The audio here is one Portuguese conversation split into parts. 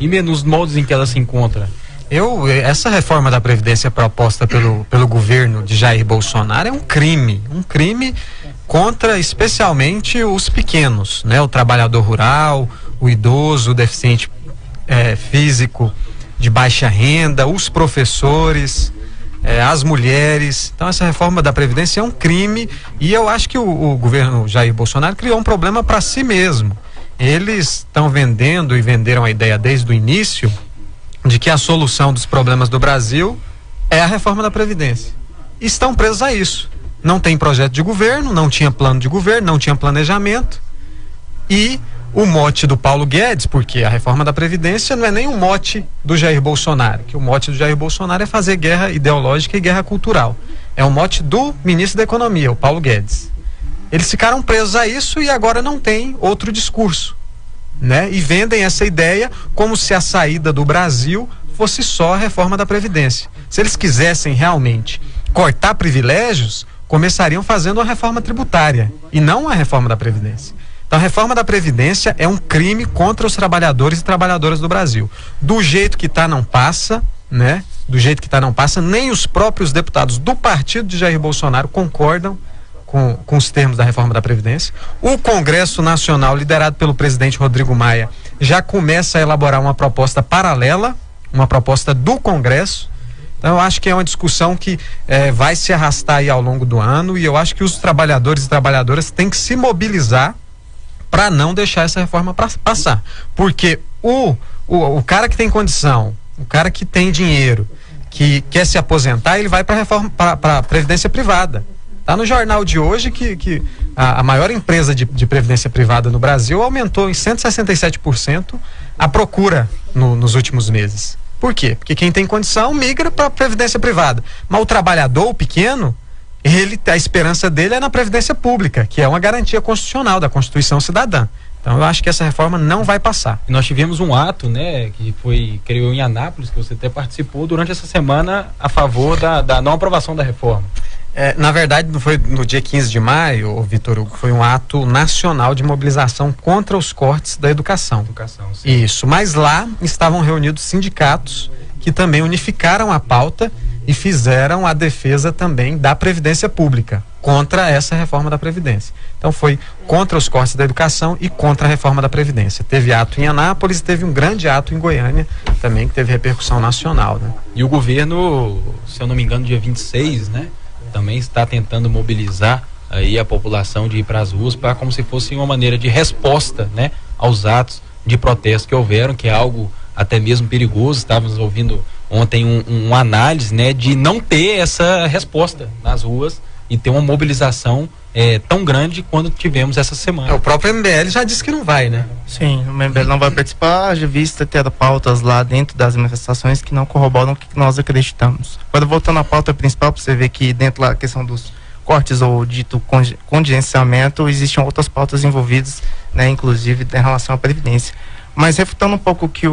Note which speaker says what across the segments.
Speaker 1: e nos moldes em que ela se encontra?
Speaker 2: Essa reforma da Previdência proposta pelo governo de Jair Bolsonaro é um crime contra especialmente os pequenos, né? O trabalhador rural, o idoso, o deficiente físico de baixa renda, os professores, as mulheres. Então essa reforma da Previdência é um crime e eu acho que o governo Jair Bolsonaro criou um problema para si mesmo. Eles estão vendendo e venderam a ideia desde o início de que a solução dos problemas do Brasil é a reforma da Previdência. Estão presos a isso. Não tem projeto de governo, não tinha plano de governo, não tinha planejamento. E o mote do Paulo Guedes, porque a reforma da Previdência não é nem um mote do Jair Bolsonaro, que o mote do Jair Bolsonaro é fazer guerra ideológica e guerra cultural. É um mote do ministro da Economia, o Paulo Guedes. Eles ficaram presos a isso e agora não tem outro discurso, né? E vendem essa ideia como se a saída do Brasil fosse só a reforma da Previdência. Se eles quisessem realmente cortar privilégios, começariam fazendo uma reforma tributária e não a reforma da Previdência. Então a reforma da Previdência é um crime contra os trabalhadores e trabalhadoras do Brasil. Do jeito que está, não passa, né? Do jeito que está, não passa. Nem os próprios deputados do partido de Jair Bolsonaro concordam com os termos da reforma da Previdência. O Congresso Nacional, liderado pelo presidente Rodrigo Maia, já começa a elaborar uma proposta paralela, uma proposta do Congresso. Então eu acho que é uma discussão que vai se arrastar aí ao longo do ano e eu acho que os trabalhadores e trabalhadoras têm que se mobilizar para não deixar essa reforma passar. Porque o cara que tem condição, o cara que tem dinheiro, que quer se aposentar, ele vai para a Previdência Privada. Está no jornal de hoje que a maior empresa de previdência privada no Brasil aumentou em 167% a procura nos últimos meses. Por quê? Porque quem tem condição migra para a previdência privada. Mas o trabalhador, o pequeno, a esperança dele é na previdência pública, que é uma garantia constitucional da Constituição Cidadã. Então eu acho que essa reforma não vai passar.
Speaker 1: Nós tivemos um ato, né, que criou em Anápolis, que você até participou durante essa semana a favor da não aprovação da reforma.
Speaker 2: Na verdade, não foi no dia 15 de maio, Vitor Hugo, foi um ato nacional de mobilização contra os cortes da educação.
Speaker 1: Sim.
Speaker 2: Isso, mas lá estavam reunidos sindicatos que também unificaram a pauta e fizeram a defesa também da Previdência Pública, contra essa reforma da Previdência. Então foi contra os cortes da educação e contra a reforma da Previdência. Teve ato em Anápolis, teve um grande ato em Goiânia também, que teve repercussão nacional, né?
Speaker 1: E o governo, se eu não me engano, dia 26, né? Também está tentando mobilizar aí a população de ir para as ruas para como se fosse uma maneira de resposta, né, aos atos de protesto que houveram, que é algo até mesmo perigoso. Estávamos ouvindo ontem uma análise, né, de não ter essa resposta nas ruas e ter uma mobilização tão grande quanto tivemos essa semana.
Speaker 2: O próprio MBL já disse que não vai, né?
Speaker 3: Sim, o MBL não vai participar, já vista ter pautas lá dentro das manifestações que não corroboram o que nós acreditamos. Agora, voltando à pauta principal, para você ver que dentro da questão dos cortes ou dito contingenciamento, existem outras pautas envolvidas, né, inclusive em relação à Previdência. Mas refutando um pouco o que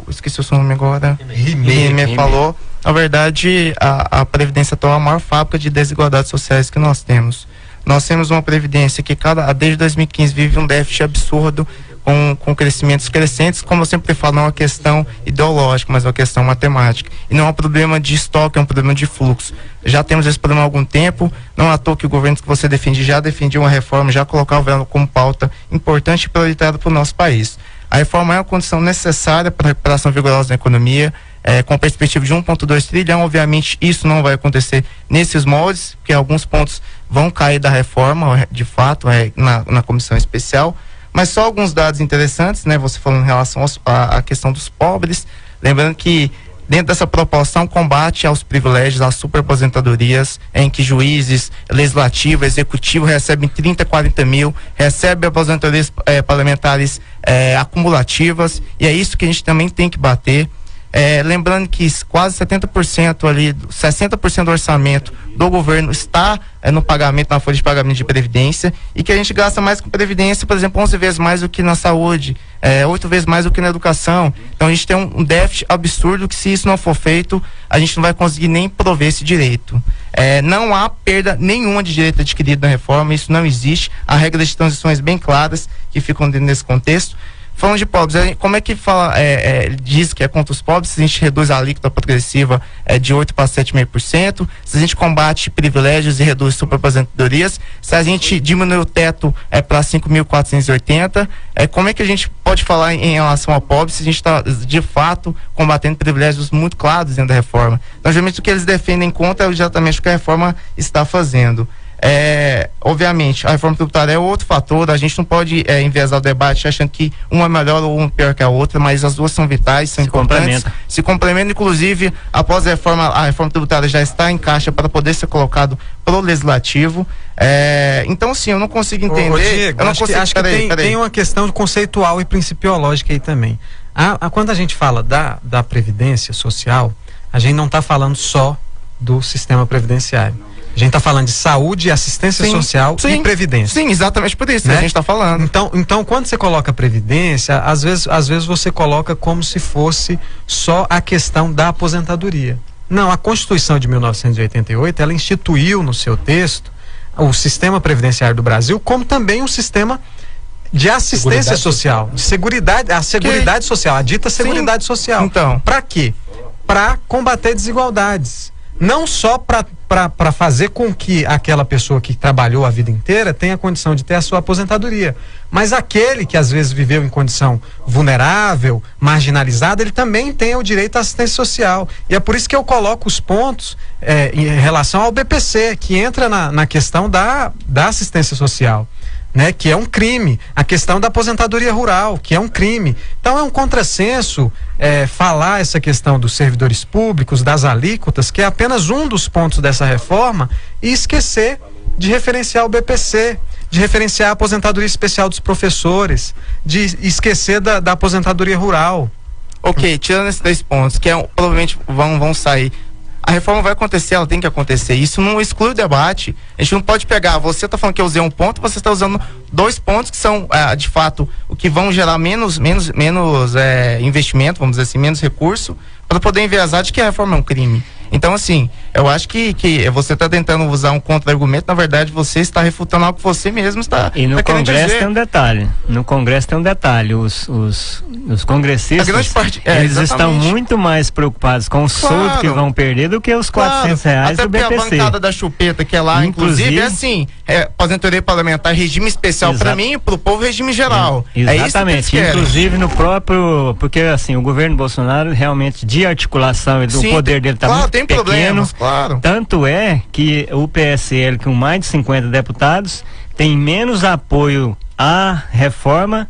Speaker 3: esqueci o seu nome agora, Rimé falou, na verdade, a Previdência atual é a maior fábrica de desigualdades sociais que nós temos. Nós temos uma Previdência que desde 2015 vive um déficit absurdo, com crescimentos crescentes, como eu sempre falo, não é uma questão ideológica, mas é uma questão matemática. E não é um problema de estoque, é um problema de fluxo. Já temos esse problema há algum tempo, não é à toa que o governo que você defende já defendia uma reforma, já colocava ela como pauta importante e prioritária para o nosso país. A reforma é uma condição necessária para a recuperação vigorosa da economia, com perspectiva de 1,2 trilhão, obviamente isso não vai acontecer nesses moldes, porque alguns pontos vão cair da reforma, de fato, na comissão especial, mas só alguns dados interessantes, né? Você falando em relação à questão dos pobres, lembrando que dentro dessa proposta há um combate aos privilégios, às superaposentadorias, em que juízes, legislativo, executivo recebem 30, 40 mil, recebem aposentadorias parlamentares acumulativas, e é isso que a gente também tem que bater. Lembrando que quase 70% ali, 60% do orçamento do governo está no pagamento, na folha de pagamento de previdência, e que a gente gasta mais com previdência, por exemplo, 11 vezes mais do que na saúde, 8 vezes mais do que na educação. Então a gente tem um déficit absurdo que, se isso não for feito, a gente não vai conseguir nem prover esse direito. Não há perda nenhuma de direito adquirido na reforma, isso não existe. Há regras de transições bem claras que ficam dentro desse contexto. Falando de pobres, como é que fala, diz que é contra os pobres, se a gente reduz a alíquota progressiva de 8% para 7,5%, se a gente combate privilégios e reduz superaposentadorias, se a gente diminui o teto para 5.480, como é que a gente pode falar em relação ao pobre se a gente está de fato combatendo privilégios muito claros dentro da reforma? Então, geralmente o que eles defendem contra é exatamente o que a reforma está fazendo. Obviamente, a reforma tributária é outro fator, a gente não pode enviesar o debate achando que uma é melhor ou uma pior que a outra, mas as duas são vitais, são importantes, se complementam. Inclusive, após a reforma tributária já está em caixa para poder ser colocado pro legislativo. Então, sim, eu não consigo entender.
Speaker 2: Diego, eu não consigo, acho que tem uma questão conceitual e principiológica aí também. Quando a gente fala da previdência social, a gente não está falando só do sistema previdenciário. A gente está falando de saúde, assistência social e previdência. Sim, exatamente por isso, né? A gente está falando. Então, quando você coloca previdência, às vezes você coloca como se fosse só a questão da aposentadoria. Não, a Constituição de 1988, ela instituiu no seu texto o sistema previdenciário do Brasil como também um sistema de assistência social, de seguridade social, a dita seguridade social. Então, para quê? Para combater desigualdades. Não só para fazer com que aquela pessoa que trabalhou a vida inteira tenha condição de ter a sua aposentadoria, mas aquele que às vezes viveu em condição vulnerável, marginalizada, ele também tem o direito à assistência social. E é por isso que eu coloco os pontos em relação ao BPC, que entra na questão da assistência social, né, que é um crime, a questão da aposentadoria rural, que é um crime. Então é um contrassenso falar essa questão dos servidores públicos, das alíquotas, que é apenas um dos pontos dessa reforma, e esquecer de referenciar o BPC, de referenciar a aposentadoria especial dos professores, de esquecer da aposentadoria rural. Ok, tirando esses 3 pontos, que provavelmente vão sair. A reforma vai acontecer, ela tem que acontecer. Isso não exclui o debate. A gente não pode pegar, você está falando que eu usei um ponto, você está usando 2 pontos que são, de fato, o que vão gerar menos investimento, vamos dizer assim, menos recurso, para poder enviesar de que a reforma é um crime. Então, assim, eu acho que você está tentando usar um contra-argumento, na verdade, você está refutando algo que você mesmo está querendo dizer. E no Congresso tem um detalhe. No Congresso tem um detalhe. Os congressistas, eles estão muito mais preocupados com o soldo que vão perder do que os R$400 do BPC. Até a bancada da chupeta, que é lá, inclusive é assim, aposentadoria parlamentar, regime especial para mim e para o povo, regime geral. Exatamente. Inclusive no próprio, porque assim, o governo Bolsonaro realmente, de articulação e do poder dele está muito pequeno. Problemas, claro. Tanto é que o PSL, com mais de 50 deputados, tem menos apoio à reforma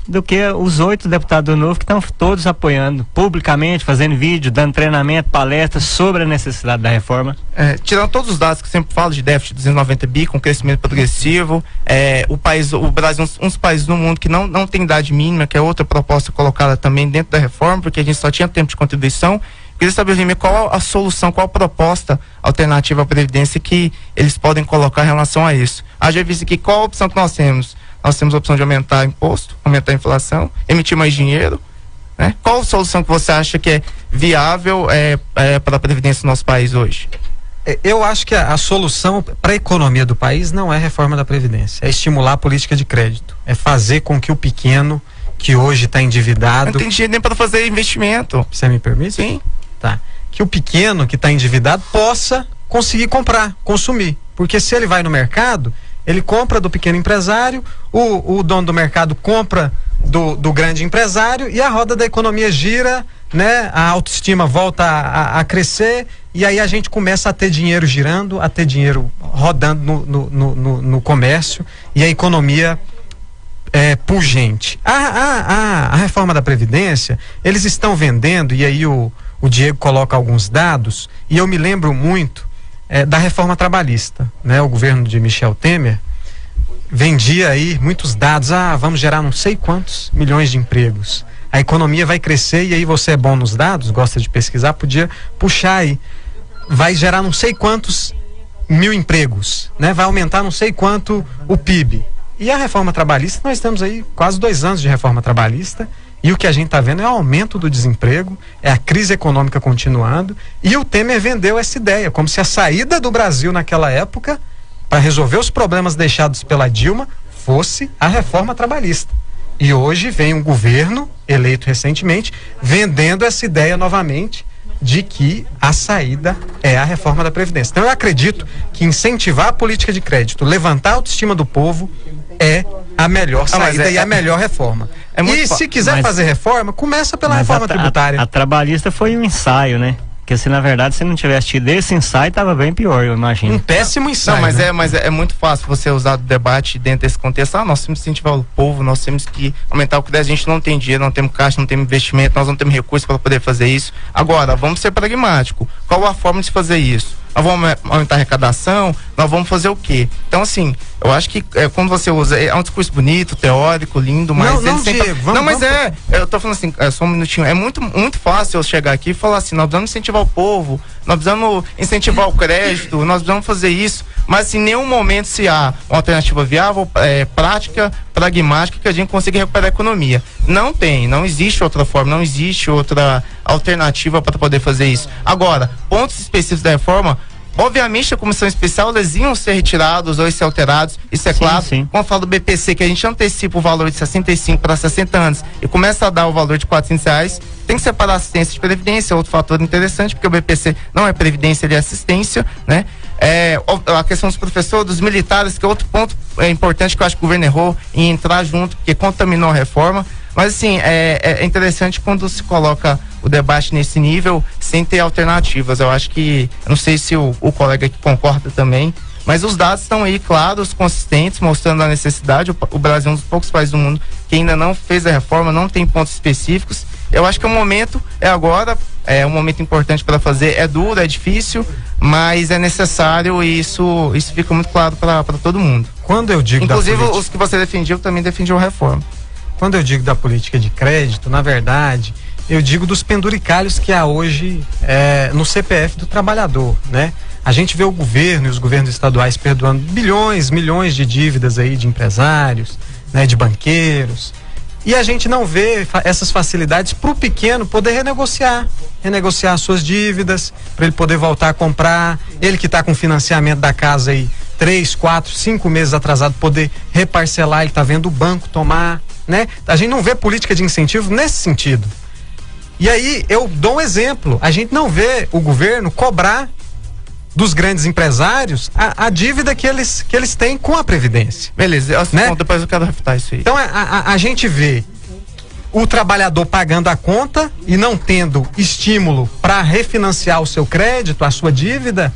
Speaker 2: do que os 8 deputados do Novo, que estão todos apoiando publicamente, fazendo vídeo, dando treinamento, palestras sobre a necessidade da reforma. Tirando todos os dados que sempre falo de déficit de 290 bi, com crescimento progressivo, o Brasil um dos países do mundo que não tem idade mínima, que é outra proposta colocada também dentro da reforma, porque a gente só tinha tempo de contribuição. Queria saber, Lima, qual a solução, qual a proposta alternativa à Previdência que eles podem colocar em relação a isso. Já visto aqui, qual a opção que nós temos? Nós temos a opção de aumentar imposto, aumentar a inflação, emitir mais dinheiro, né? Qual a solução que você acha que é viável para a Previdência do nosso país hoje? Eu acho que a solução para a economia do país não é reforma da Previdência, é estimular a política de crédito, é fazer com que o pequeno, que hoje está endividado... Não tem dinheiro nem para fazer investimento. Você me permite? Sim. Tá. Que o pequeno que está endividado possa conseguir comprar, consumir, porque se ele vai no mercado, ele compra do pequeno empresário, o dono do mercado compra do grande empresário e a roda da economia gira, né? A autoestima volta a crescer e aí a gente começa a ter dinheiro girando, a ter dinheiro rodando no comércio e a economia pungente. A reforma da Previdência, eles estão vendendo, e aí o Diego coloca alguns dados, e eu me lembro muito da reforma trabalhista, né? O governo de Michel Temer vendia aí muitos dados, vamos gerar não sei quantos milhões de empregos, a economia vai crescer, e aí você é bom nos dados, gosta de pesquisar, podia puxar aí, vai gerar não sei quantos mil empregos, né? Vai aumentar não sei quanto o PIB. E a reforma trabalhista, nós temos aí quase 2 anos de reforma trabalhista, e o que a gente está vendo é o aumento do desemprego, é a crise econômica continuando, e o Temer vendeu essa ideia, como se a saída do Brasil naquela época, para resolver os problemas deixados pela Dilma, fosse a reforma trabalhista. E hoje vem um governo eleito recentemente vendendo essa ideia novamente de que a saída é a reforma da Previdência. Então eu acredito que incentivar a política de crédito, levantar a autoestima do povo é a melhor saída e a melhor reforma. E se quiser fazer reforma, começa pela reforma tributária.
Speaker 4: A trabalhista foi um ensaio, né? Porque se na verdade se não tivesse tido esse ensaio, estava bem pior, eu imagino.
Speaker 2: Um péssimo ensaio.
Speaker 3: Não, mas é muito fácil você usar o debate dentro desse contexto. Nós temos que incentivar o povo, nós temos que aumentar o crédito. A gente não tem dinheiro, não temos caixa, não temos investimento, nós não temos recursos para poder fazer isso. Agora, vamos ser pragmáticos. Qual a forma de fazer isso? Nós vamos aumentar a arrecadação, nós vamos fazer o quê? Então, assim, eu acho que quando você usa, é um discurso bonito, teórico, lindo, mas eu tô falando assim, só um minutinho, é muito fácil eu chegar aqui e falar assim, nós precisamos incentivar o povo, nós precisamos incentivar o crédito, nós precisamos fazer isso, mas em nenhum momento se há uma alternativa viável, prática, pragmática, que a gente consiga recuperar a economia. Não existe outra forma, não existe outra alternativa para poder fazer isso. Agora, pontos específicos da reforma, obviamente a comissão especial eles iam ser retirados ou ser alterados, isso é claro.
Speaker 4: Sim.
Speaker 3: Quando fala do BPC, que a gente antecipa o valor de 65 para 60 anos e começa a dar o valor de R$400, tem que separar assistência de previdência, outro fator interessante, porque o BPC não é previdência, ele é assistência, né? A questão dos professores, dos militares, que é outro ponto importante que eu acho que o governo errou em entrar junto, porque contaminou a reforma. Mas assim, é interessante quando se coloca o debate nesse nível sem ter alternativas. Eu acho que, eu não sei se o colega aqui concorda também, mas os dados estão aí claros, consistentes, mostrando a necessidade. O Brasil é um dos poucos países do mundo que ainda não fez a reforma, não tem pontos específicos. Eu acho que o momento é agora, é um momento importante para fazer, é duro, é difícil, mas é necessário e isso fica muito claro para todo mundo.
Speaker 2: Quando eu digo
Speaker 3: inclusive os que você defendia, também defendiam a reforma.
Speaker 2: Quando eu digo da política de crédito, na verdade, eu digo dos penduricalhos que há hoje no CPF do trabalhador, né? A gente vê o governo e os governos estaduais perdoando bilhões, milhões de dívidas aí de empresários, né, de banqueiros. E a gente não vê essas facilidades para o pequeno poder renegociar suas dívidas, para ele poder voltar a comprar, ele que está com financiamento da casa aí 3, 4, 5 meses atrasado, poder reparcelar, ele está vendo o banco tomar, né? A gente não vê política de incentivo nesse sentido. E aí eu dou um exemplo, a gente não vê o governo cobrar dos grandes empresários a dívida que eles têm com a Previdência.
Speaker 3: Beleza,
Speaker 2: né?
Speaker 3: Bom, depois eu quero refutar isso aí.
Speaker 2: Então a gente vê o trabalhador pagando a conta e não tendo estímulo para refinanciar o seu crédito, a sua dívida,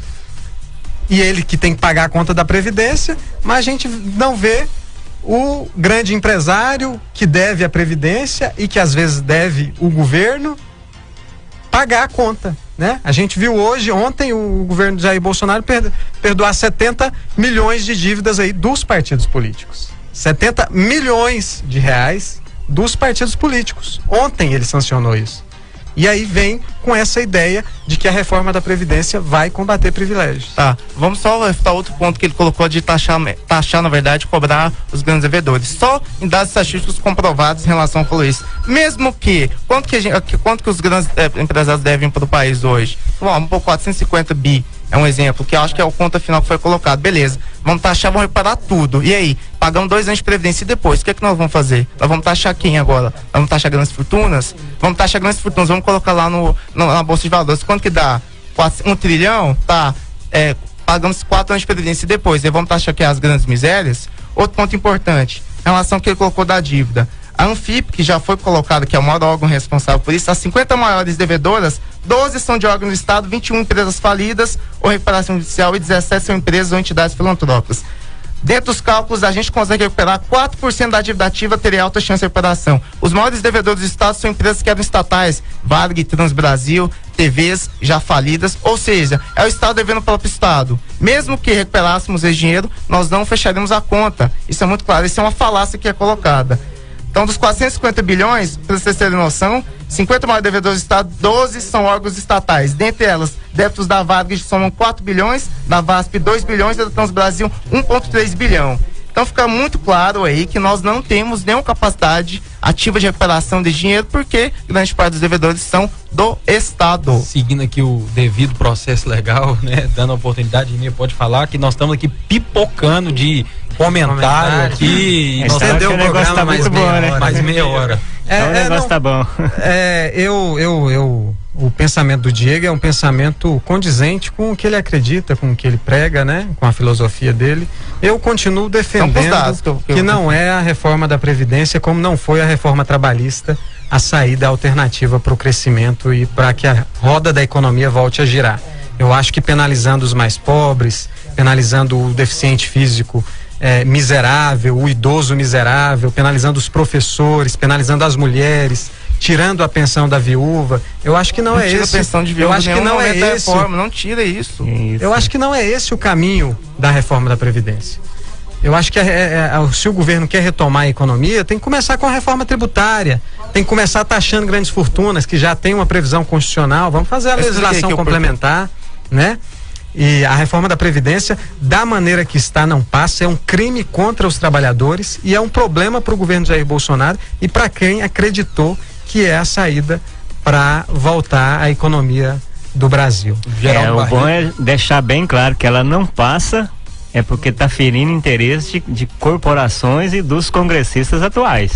Speaker 2: e ele que tem que pagar a conta da Previdência, mas a gente não vê o grande empresário que deve a Previdência e que às vezes deve o governo pagar a conta, né? A gente viu ontem o governo de Jair Bolsonaro perdoar 70 milhões de dívidas aí dos partidos políticos. 70 milhões de reais dos partidos políticos. Ontem ele sancionou isso. E aí vem com essa ideia de que a reforma da Previdência vai combater privilégios.
Speaker 3: Tá, vamos só refutar outro ponto que ele colocou de taxar, na verdade, cobrar os grandes devedores. Só em dados estatísticos comprovados em relação ao isso. Mesmo que, quanto que os grandes empresários devem para o país hoje? Vamos pôr 450 bi. É um exemplo, que eu acho que é o conta final que foi colocado. Beleza, vamos taxar, vamos reparar tudo. E aí, pagamos 2 anos de previdência e depois, o que é que nós vamos fazer? Nós vamos taxar quem agora? Nós vamos taxar grandes fortunas? Vamos taxar grandes fortunas, vamos colocar lá na Bolsa de Valores. Quanto que dá? 1 trilhão? Tá, pagamos 4 anos de previdência e depois, e vamos taxar aqui as grandes misérias? Outro ponto importante, em relação ao que ele colocou da dívida. A Anfip, que já foi colocada, que é o maior órgão responsável por isso, as 50 maiores devedoras, 12 são de órgão do Estado, 21 empresas falidas ou recuperação judicial e 17 são empresas ou entidades filantrópicas. Dentro dos cálculos, a gente consegue recuperar 4% da dívida ativa, teria alta chance de recuperação. Os maiores devedores do Estado são empresas que eram estatais, Varg, Transbrasil, TVs já falidas, ou seja, é o Estado devendo para o próprio Estado. Mesmo que recuperássemos esse dinheiro, nós não fecharíamos a conta. Isso é muito claro, isso é uma falácia que é colocada. Então, dos 450 bilhões, para vocês terem noção, 50 maiores devedores do Estado, 12 são órgãos estatais. Dentre elas, débitos da Varg somam 4 bilhões, da VASP 2 bilhões, da Transbrasil 1,3 bilhão. Então fica muito claro aí que nós não temos nenhuma capacidade ativa de recuperação de dinheiro, porque grande parte dos devedores são do Estado.
Speaker 1: Seguindo aqui o devido processo legal, né? Dando a oportunidade, a gente pode falar que nós estamos aqui pipocando de comentário aqui.
Speaker 2: Estendeu o programa mais meia hora.
Speaker 1: Mais meia hora.
Speaker 4: O negócio tá bom.
Speaker 2: O pensamento do Diego é um pensamento condizente com o que ele acredita, com o que ele prega, né? Com a filosofia dele. Eu continuo defendendo que não é a reforma da Previdência, como não foi a reforma trabalhista, a saída alternativa para o crescimento e para que a roda da economia volte a girar. Eu acho que penalizando os mais pobres, penalizando o deficiente físico miserável, o idoso miserável, penalizando os professores, penalizando as mulheres, tirando a pensão da viúva, eu acho que não é esse. A pensão de viúva, eu acho que não é esse.
Speaker 3: Não tira isso.
Speaker 2: Eu acho que não é esse o caminho da reforma da Previdência. Eu acho que se o governo quer retomar a economia, tem que começar com a reforma tributária, tem que começar taxando grandes fortunas, que já tem uma previsão constitucional. Vamos fazer a legislação complementar, né? E a reforma da Previdência, da maneira que está, não passa, é um crime contra os trabalhadores e é um problema para o governo de Jair Bolsonaro e para quem acreditou que é a saída para voltar à economia do Brasil.
Speaker 4: O bom é deixar bem claro que ela não passa, é porque está ferindo interesse de corporações e dos congressistas atuais.